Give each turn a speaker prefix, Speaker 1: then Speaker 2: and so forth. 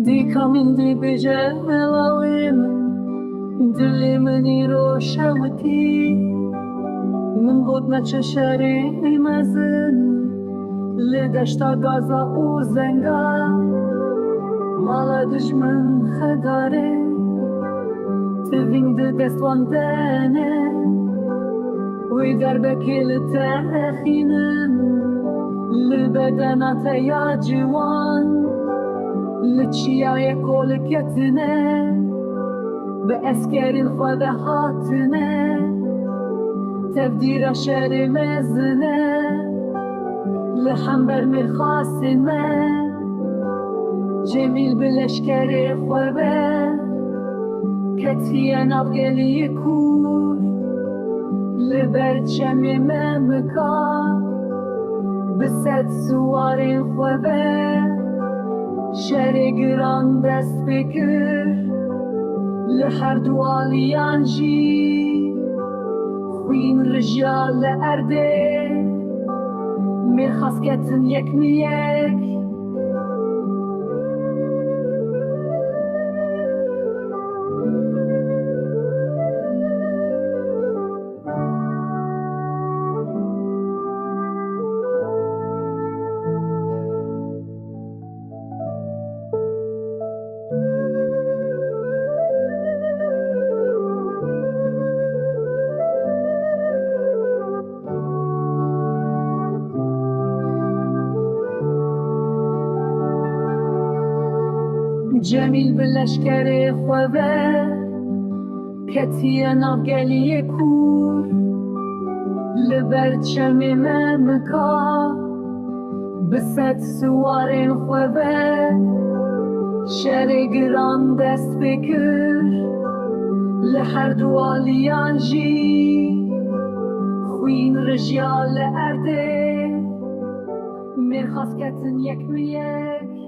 Speaker 1: دیکا من دی بجه ملاویم دلی منی روشوتی من بود نچه شری مزن لدشتا گازا و زنگا مالا دجمن خداره تبین ده دستوان دانه وی در بکیل تخینم لبدنات یا جوان لچیای کولکتنه به اسکرین خود هاتنه تبدیر شر مزنه لحم بر میخواستنه جمیل بلشکر خوبه کتیه نبگلی کور لبرچمی ممکا بسد سوارین خوبه شر گران دست بکر لحر دوالیان جی خوین رجال ارده میخواست کتن یک میک جمیل بلشکر خوبه کتیه نبگلی کور لبرچمی ممکا بسد سوارین خوبه شر گران دست بکر لحر دوالیان جی خوین رجال ارده میخواست کتن یک میک